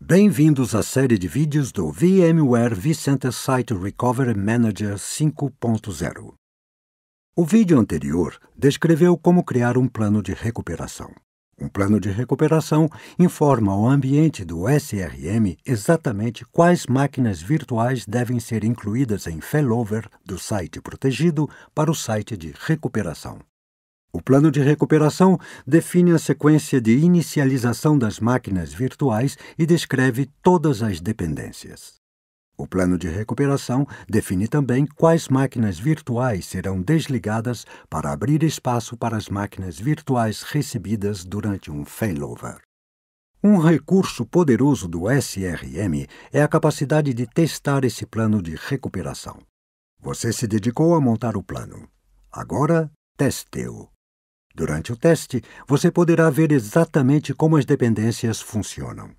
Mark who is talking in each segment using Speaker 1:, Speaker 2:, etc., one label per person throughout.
Speaker 1: Bem-vindos à série de vídeos do VMware vCenter Site Recovery Manager 5.0. O vídeo anterior descreveu como criar um plano de recuperação. Um plano de recuperação informa ao ambiente do SRM exatamente quais máquinas virtuais devem ser incluídas em failover do site protegido para o site de recuperação. O plano de recuperação define a sequência de inicialização das máquinas virtuais e descreve todas as dependências. O plano de recuperação define também quais máquinas virtuais serão desligadas para abrir espaço para as máquinas virtuais recebidas durante um failover. Um recurso poderoso do SRM é a capacidade de testar esse plano de recuperação. Você se dedicou a montar o plano. Agora, teste-o. Durante o teste, você poderá ver exatamente como as dependências funcionam.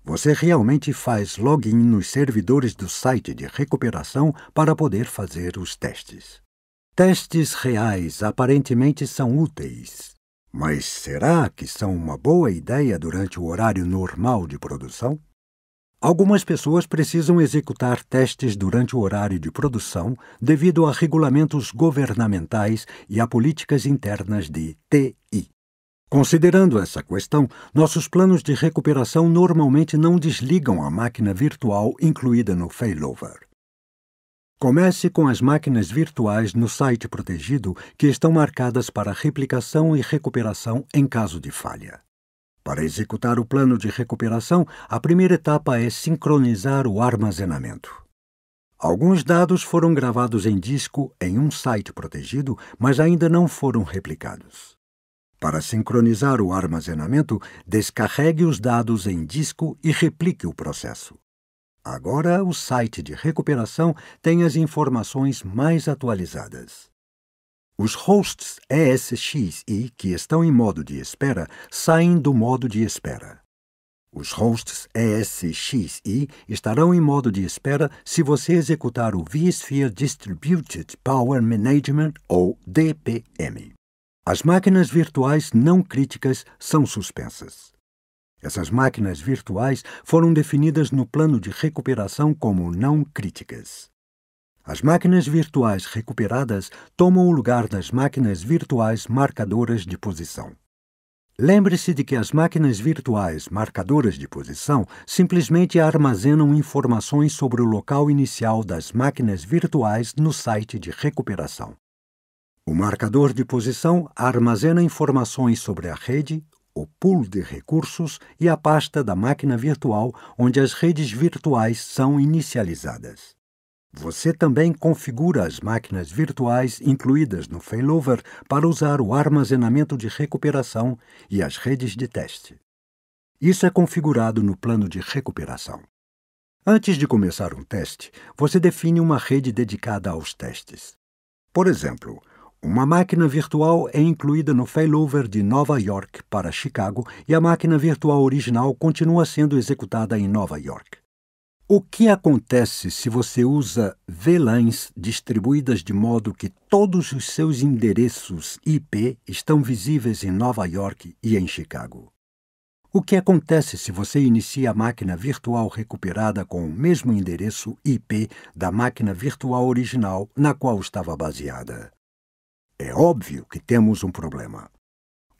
Speaker 1: Você realmente faz login nos servidores do site de recuperação para poder fazer os testes. Testes reais aparentemente são úteis, mas será que são uma boa ideia durante o horário normal de produção? Algumas pessoas precisam executar testes durante o horário de produção devido a regulamentos governamentais e a políticas internas de TI. Considerando essa questão, nossos planos de recuperação normalmente não desligam a máquina virtual incluída no failover. Comece com as máquinas virtuais no site protegido que estão marcadas para replicação e recuperação em caso de falha. Para executar o plano de recuperação, a primeira etapa é sincronizar o armazenamento. Alguns dados foram gravados em disco em um site protegido, mas ainda não foram replicados. Para sincronizar o armazenamento, descarregue os dados em disco e replique o processo. Agora, o site de recuperação tem as informações mais atualizadas. Os hosts ESXi que estão em modo de espera saem do modo de espera. Os hosts ESXi estarão em modo de espera se você executar o vSphere Distributed Power Management ou DPM. As máquinas virtuais não críticas são suspensas. Essas máquinas virtuais foram definidas no plano de recuperação como não críticas. As máquinas virtuais recuperadas tomam o lugar das máquinas virtuais marcadoras de posição. Lembre-se de que as máquinas virtuais marcadoras de posição simplesmente armazenam informações sobre o local inicial das máquinas virtuais no site de recuperação. O marcador de posição armazena informações sobre a rede, o pool de recursos e a pasta da máquina virtual onde as redes virtuais são inicializadas. Você também configura as máquinas virtuais incluídas no failover para usar o armazenamento de recuperação e as redes de teste. Isso é configurado no plano de recuperação. Antes de começar um teste, você define uma rede dedicada aos testes. Por exemplo, uma máquina virtual é incluída no failover de Nova York para Chicago e a máquina virtual original continua sendo executada em Nova York. O que acontece se você usa VLANs distribuídas de modo que todos os seus endereços IP estão visíveis em Nova York e em Chicago? O que acontece se você inicia a máquina virtual recuperada com o mesmo endereço IP da máquina virtual original na qual estava baseada? É óbvio que temos um problema.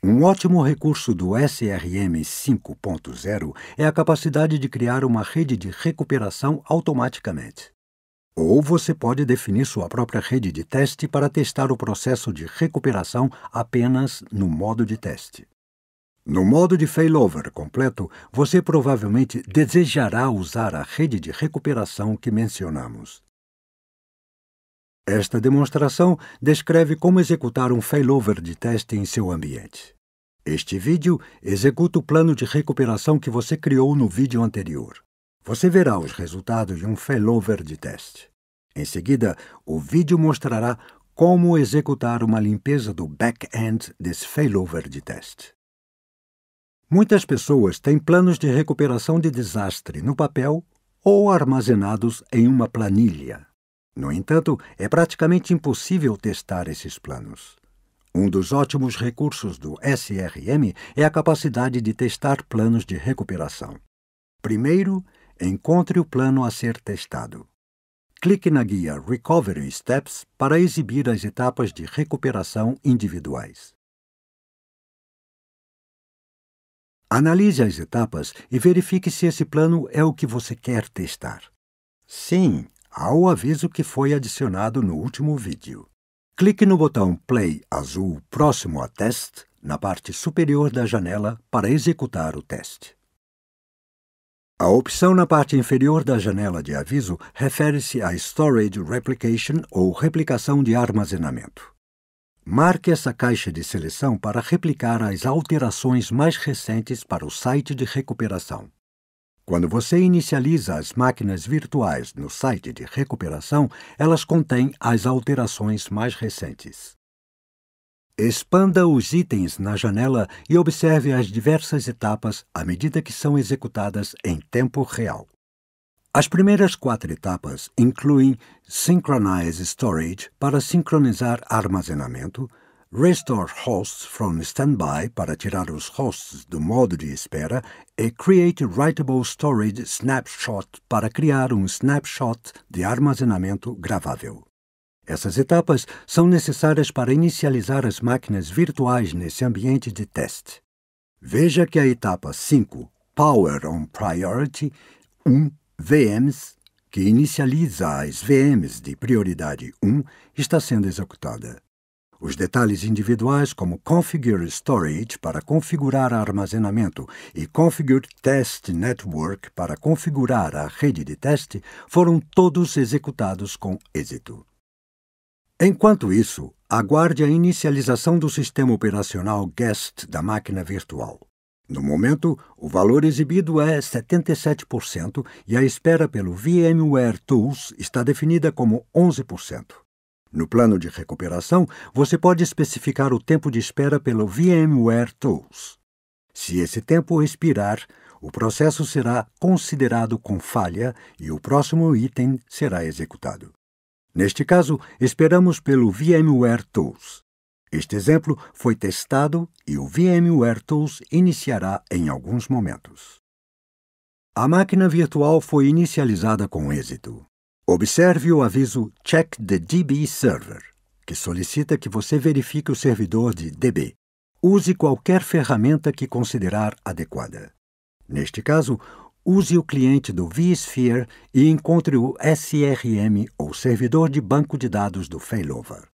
Speaker 1: Um ótimo recurso do SRM 5.0 é a capacidade de criar uma rede de recuperação automaticamente. Ou você pode definir sua própria rede de teste para testar o processo de recuperação apenas no modo de teste. No modo de failover completo, você provavelmente desejará usar a rede de recuperação que mencionamos. Esta demonstração descreve como executar um failover de teste em seu ambiente. Este vídeo executa o plano de recuperação que você criou no vídeo anterior. Você verá os resultados de um failover de teste. Em seguida, o vídeo mostrará como executar uma limpeza do back-end desse failover de teste. Muitas pessoas têm planos de recuperação de desastre no papel ou armazenados em uma planilha. No entanto, é praticamente impossível testar esses planos. Um dos ótimos recursos do SRM é a capacidade de testar planos de recuperação. Primeiro, encontre o plano a ser testado. Clique na guia Recovery Steps para exibir as etapas de recuperação individuais. Analise as etapas e verifique se esse plano é o que você quer testar. Sim, há o aviso que foi adicionado no último vídeo. Clique no botão Play azul próximo a Test, na parte superior da janela, para executar o teste. A opção na parte inferior da janela de aviso refere-se a Storage Replication ou replicação de armazenamento. Marque essa caixa de seleção para replicar as alterações mais recentes para o site de recuperação. Quando você inicializa as máquinas virtuais no site de recuperação, elas contêm as alterações mais recentes. Expanda os itens na janela e observe as diversas etapas à medida que são executadas em tempo real. As primeiras 4 etapas incluem Synchronize Storage para sincronizar armazenamento, Restore Hosts from Standby para tirar os hosts do modo de espera e Create Writable Storage Snapshot para criar um snapshot de armazenamento gravável. Essas etapas são necessárias para inicializar as máquinas virtuais nesse ambiente de teste. Veja que a etapa 5, Power on Priority 1, VMs, que inicializa as VMs de prioridade 1, está sendo executada. Os detalhes individuais como Configure Storage para configurar armazenamento e Configure Test Network para configurar a rede de teste foram todos executados com êxito. Enquanto isso, aguarde a inicialização do sistema operacional Guest da máquina virtual. No momento, o valor exibido é 77% e a espera pelo VMware Tools está definida como 11%. No plano de recuperação, você pode especificar o tempo de espera pelo VMware Tools. Se esse tempo expirar, o processo será considerado com falha e o próximo item será executado. Neste caso, esperamos pelo VMware Tools. Este exemplo foi testado e o VMware Tools iniciará em alguns momentos. A máquina virtual foi inicializada com êxito. Observe o aviso Check the DB Server, que solicita que você verifique o servidor de DB. Use qualquer ferramenta que considerar adequada. Neste caso, use o cliente do vSphere e encontre o SRM ou servidor de banco de dados do failover.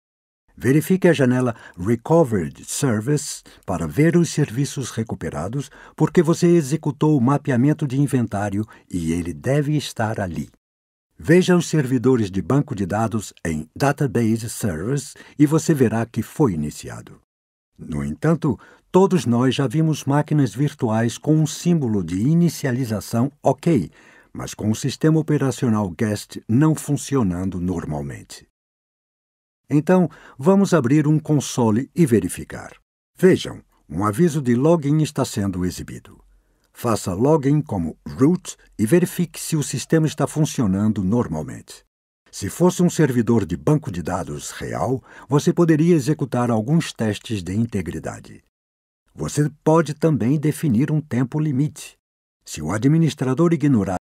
Speaker 1: Verifique a janela Recovered Service para ver os serviços recuperados, porque você executou o mapeamento de inventário e ele deve estar ali. Veja os servidores de banco de dados em Database Service e você verá que foi iniciado. No entanto, todos nós já vimos máquinas virtuais com um símbolo de inicialização OK, mas com o sistema operacional Guest não funcionando normalmente. Então, vamos abrir um console e verificar. Vejam, um aviso de login está sendo exibido. Faça login como root e verifique se o sistema está funcionando normalmente. Se fosse um servidor de banco de dados real, você poderia executar alguns testes de integridade. Você pode também definir um tempo limite. Se o administrador ignorar